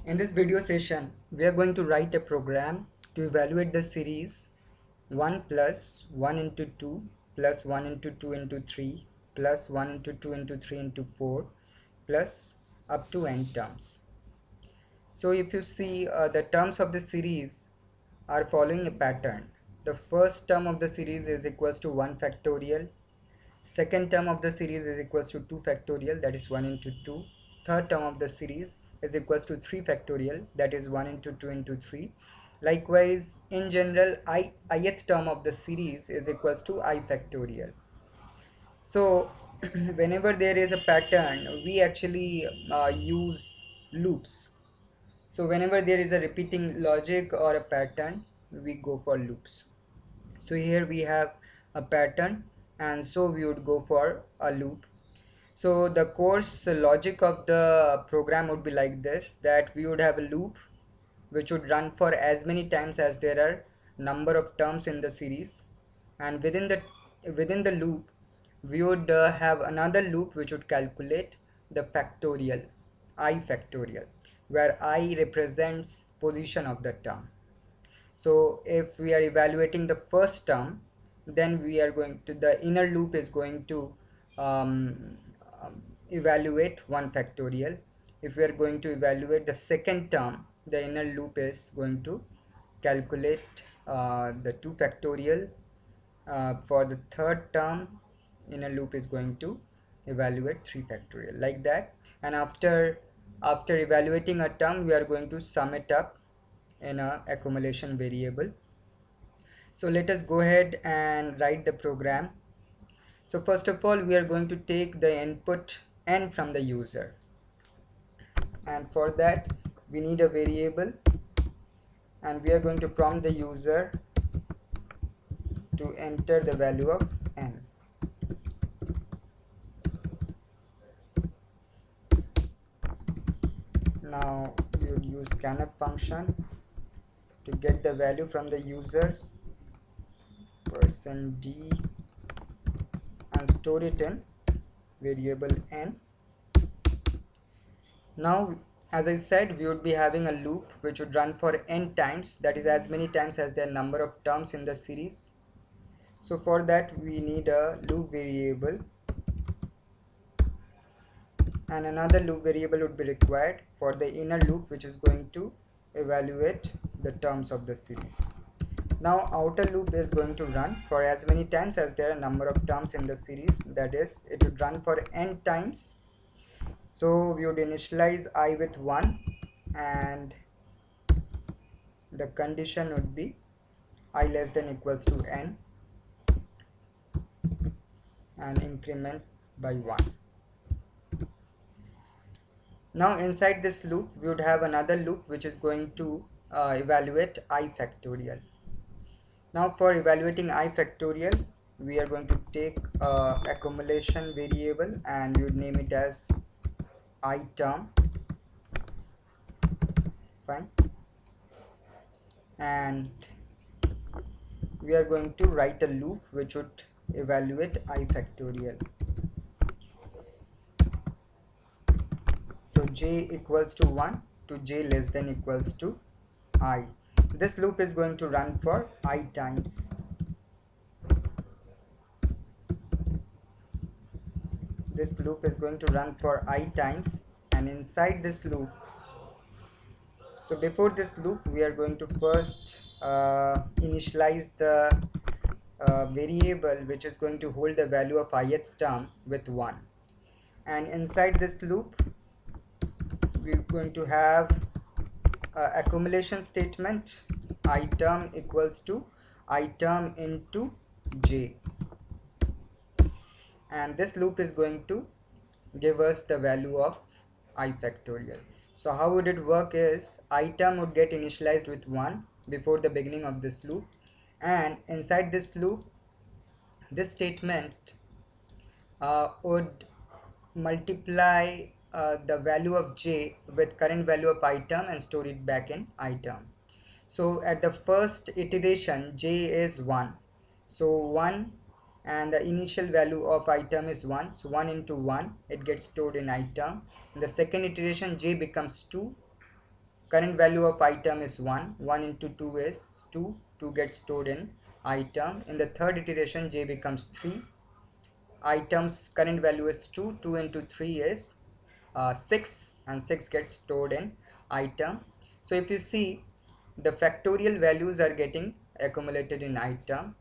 In this video session, we are going to write a program to evaluate the series 1 plus 1 into 2 plus 1 into 2 into 3 plus 1 into 2 into 3 into 4 plus up to n terms. So if you see the terms of the series are following a pattern. The first term of the series is equals to 1 factorial. Second term of the series is equals to 2 factorial, that is 1 into 2. Third term of the series is equals to 3 factorial, that is 1 into 2 into 3. Likewise, in general, ith term of the series is equals to I factorial. So whenever there is a pattern, we actually use loops. So whenever there is a repeating logic or a pattern, we go for loops. So here we have a pattern, and so we would go for a loop. So the course logic of the program would be like this, that we would have a loop which would run for as many times as there are number of terms in the series, and within the loop we would have another loop which would calculate the factorial, I factorial, where I represents position of the term. So if we are evaluating the first term, then we are going to, the inner loop is going to evaluate 1 factorial. If we are going to evaluate the second term, the inner loop is going to calculate the 2 factorial. For the third term, inner loop is going to evaluate 3 factorial, like that. And after evaluating a term, we are going to sum it up in a accumulation variable. So let us go ahead and write the program. So first of all, we are going to take the input n from the user, and for that we need a variable, and we are going to prompt the user to enter the value of n. Now we would use scanf function to get the value from the users %d and store it in variable n. Now, as I said, we would be having a loop which would run for n times, that is as many times as the number of terms in the series. So for that we need a loop variable, and another loop variable would be required for the inner loop, which is going to evaluate the terms of the series. Now outer loop is going to run for as many times as there are number of terms in the series, that is it would run for n times. So we would initialize I with 1, and the condition would be I less than equals to n, and increment by 1. Now inside this loop we would have another loop which is going to evaluate I factorial. Now for evaluating I factorial, we are going to take accumulation variable, and we would name it as I term. Fine. And we are going to write a loop which would evaluate I factorial. So j equals to 1 to j less than equals to I. This loop is going to run for I times. This loop is going to run for I times, and inside this loop, so before this loop we are going to first initialize the variable which is going to hold the value of ith term with 1, and inside this loop we're going to have accumulation statement I term equals to I term into j, and this loop is going to give us the value of I factorial. So how would it work is, I term would get initialized with 1 before the beginning of this loop, and inside this loop this statement would multiply the value of j with current value of I term and store it back in I term. So at the first iteration j is 1, so 1, and the initial value of I term is 1, so 1 into 1 it gets stored in I term. In the second iteration j becomes 2, current value of I term is 1, 1 into 2 is 2, 2 gets stored in I term. In the third iteration j becomes 3, I term's current value is 2, 2 into 3 is 6, and 6 gets stored in I term. So if you see, the factorial values are getting accumulated in I term.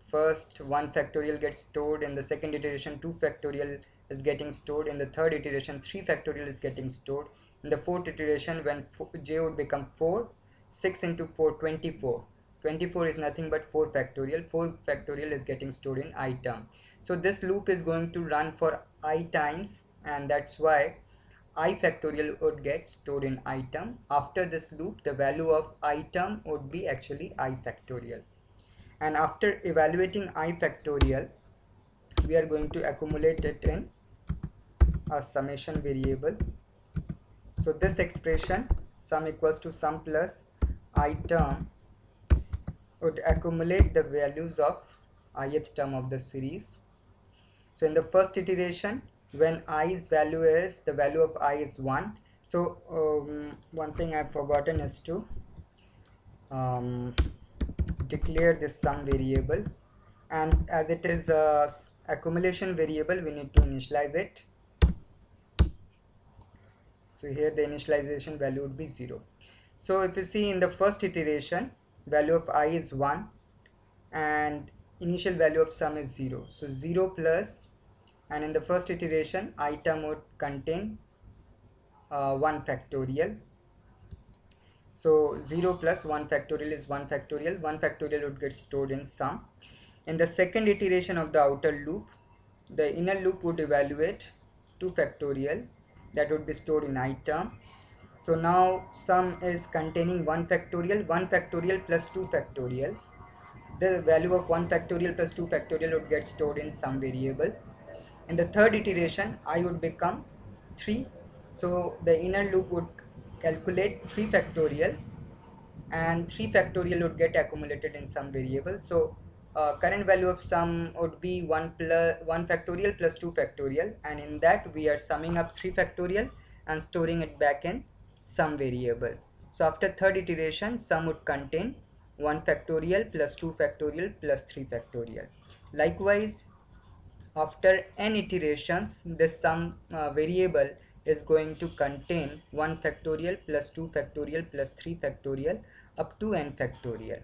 First 1 factorial gets stored, in the second iteration 2 factorial is getting stored, in the third iteration 3 factorial is getting stored, in the fourth iteration when j would become 4, 6 into 4, 24, 24 is nothing but 4 factorial, 4 factorial is getting stored in I term. So this loop is going to run for I times, and that's why I factorial would get stored in I term. After this loop, the value of I term would be actually I factorial. And after evaluating I factorial, we are going to accumulate it in a summation variable. So this expression, sum equals to sum plus I term, would accumulate the values of ith term of the series. So in the first iteration, when i's value is, the value of I is 1. So one thing I've forgotten is to declare this sum variable, and as it is a accumulation variable, we need to initialize it. So here the initialization value would be 0. So if you see, in the first iteration, value of I is 1 and initial value of sum is 0. So 0 plus, and in the first iteration I term would contain 1 factorial. So 0 plus 1 factorial is 1 factorial. 1 factorial would get stored in sum. In the second iteration of the outer loop, the inner loop would evaluate 2 factorial, that would be stored in I term. So now sum is containing 1 factorial, 1 factorial plus 2 factorial. The value of 1 factorial plus 2 factorial would get stored in sum variable. In the third iteration, I would become 3. So the inner loop would calculate 3 factorial, and 3 factorial would get accumulated in some variable. So current value of sum would be 1 plus 1 factorial plus 2 factorial, and in that we are summing up 3 factorial and storing it back in some variable. So after third iteration, sum would contain 1 factorial plus 2 factorial plus 3 factorial. Likewise, after n iterations, this sum variable is going to contain 1 factorial plus 2 factorial plus 3 factorial up to n factorial.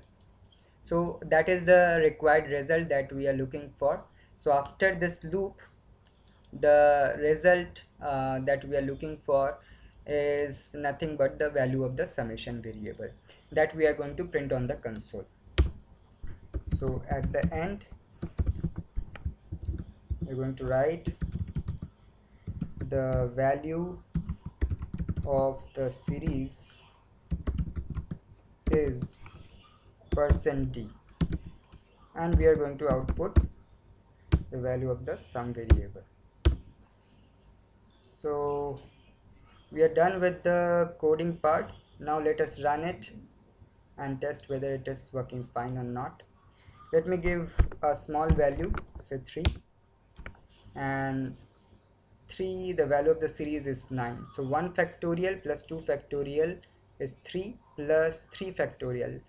So that is the required result that we are looking for. So after this loop, the result that we are looking for is nothing but the value of the summation variable that we are going to print on the console. So at the end, we're going to write the value of the series is %d, and we are going to output the value of the sum variable. So we are done with the coding part. Now let us run it and test whether it is working fine or not. Let me give a small value, say 3, and 3, the value of the series is 9. So 1 factorial plus 2 factorial is 3, plus 3 factorial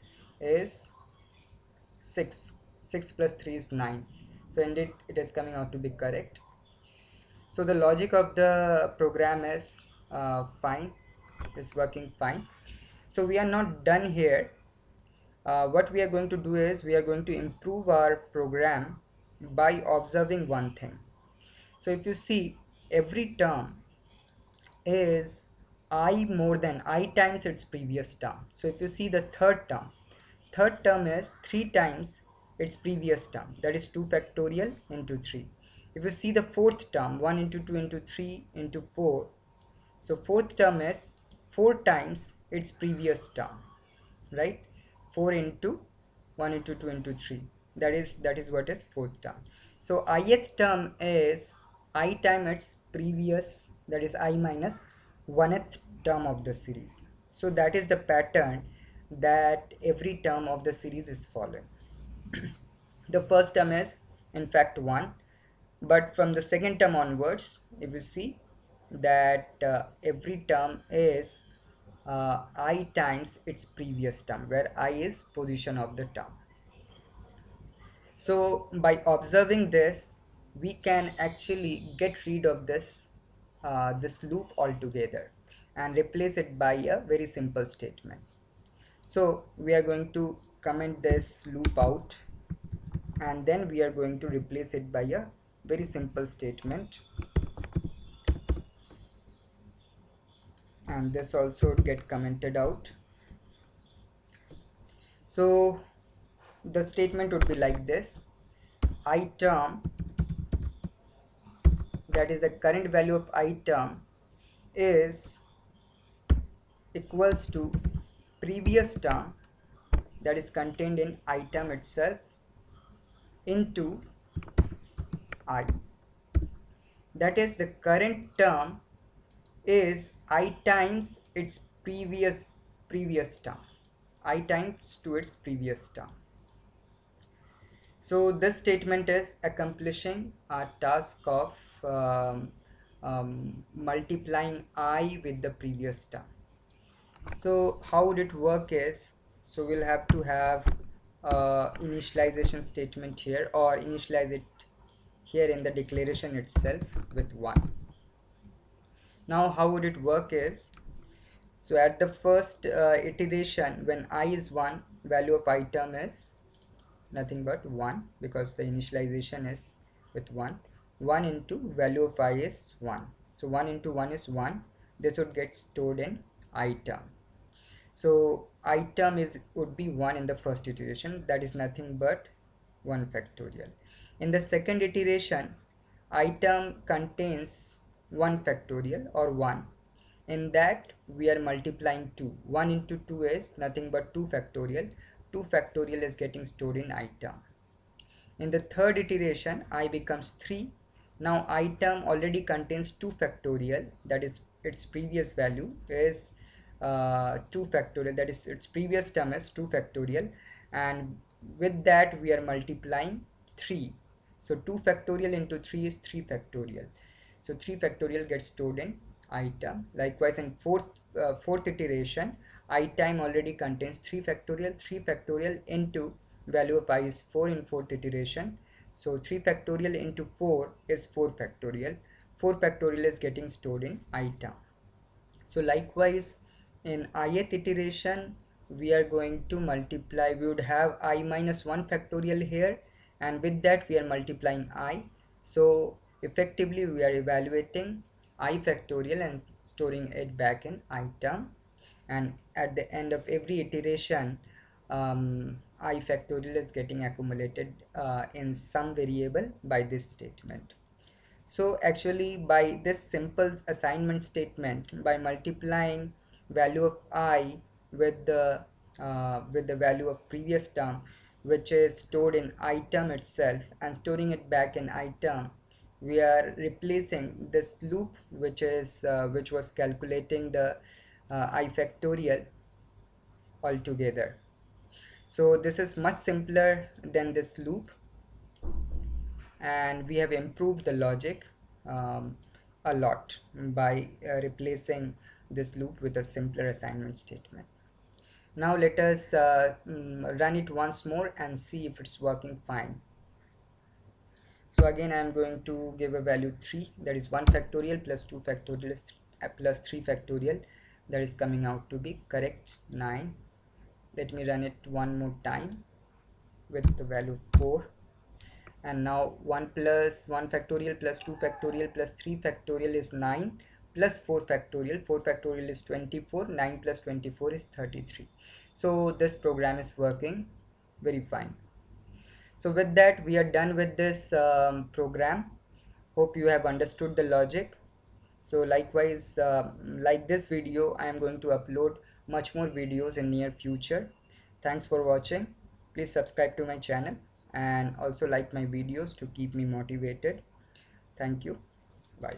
is 6. 6 plus 3 is 9. So indeed it is coming out to be correct. So the logic of the program is fine, it's working fine. So we are not done here. What we are going to do is, we are going to improve our program by observing one thing. So if you see, every term is I more than I times its previous term. So if you see the third term is 3 times its previous term, that is 2 factorial into 3. If you see the fourth term, 1 into 2 into 3 into 4, so fourth term is 4 times its previous term, right? 4 into 1 into 2 into 3, that is what is fourth term. So ith term is I time its previous, that is I minus 1th term of the series. So that is the pattern that every term of the series is following. The first term is in fact 1, but from the second term onwards, if you see that every term is I times its previous term, where I is position of the term. So by observing this, we can actually get rid of this loop altogether and replace it by a very simple statement. So we are going to comment this loop out, and then we are going to replace it by a very simple statement, and this also get commented out. So the statement would be like this: I term, that is the current value of I term, is equals to previous term, that is contained in item itself, into I. That is, the current term is I times its previous term, I times to its previous term. So this statement is accomplishing a task of multiplying I with the previous term. So how would it work is, so we'll have to have initialization statement here, or initialize it here in the declaration itself with 1. Now how would it work is, so at the first iteration, when I is 1, value of item is nothing but 1, because the initialization is with 1. 1 into value of I is 1. So 1 into 1 is 1. This would get stored in item. So item is would be 1 in the first iteration, that is nothing but 1 factorial. In the second iteration, item contains 1 factorial or 1. In that we are multiplying 2. 1 into 2 is nothing but 2 factorial. 2 factorial is getting stored in item. In the third iteration, I becomes 3. Now item already contains 2 factorial, that is its previous value is 2 factorial, that is its previous term is 2 factorial, and with that we are multiplying 3. So 2 factorial into 3 is 3 factorial. So 3 factorial gets stored in item. Likewise, in fourth iteration, item already contains 3 factorial. 3 factorial into value of I is 4 in fourth iteration. So 3 factorial into 4 is 4 factorial. 4 factorial is getting stored in item. So likewise, in ith iteration, we are going to multiply, we would have I minus 1 factorial here, and with that we are multiplying I. So effectively we are evaluating I factorial and storing it back in item, and at the end of every iteration, I factorial is getting accumulated in some variable by this statement. So actually, by this simple assignment statement, by multiplying value of I with the value of previous term, which is stored in item itself, and storing it back in item, we are replacing this loop, which was calculating the I factorial altogether. So this is much simpler than this loop, and we have improved the logic a lot by replacing this loop with a simpler assignment statement. Now let us run it once more and see if it's working fine. So again, I am going to give a value 3, that is 1 factorial plus 2 factorial is plus 3 factorial, that is coming out to be correct 9. Let me run it one more time with the value 4. And now 1 plus 1 factorial plus 2 factorial plus 3 factorial is 9, plus 4 factorial, 4 factorial is 24, 9 plus 24 is 33. So this program is working very fine. So with that, we are done with this program. Hope you have understood the logic. So likewise, like this video, I am going to upload much more videos in near future. Thanks for watching. Please subscribe to my channel and also like my videos to keep me motivated. Thank you. Bye.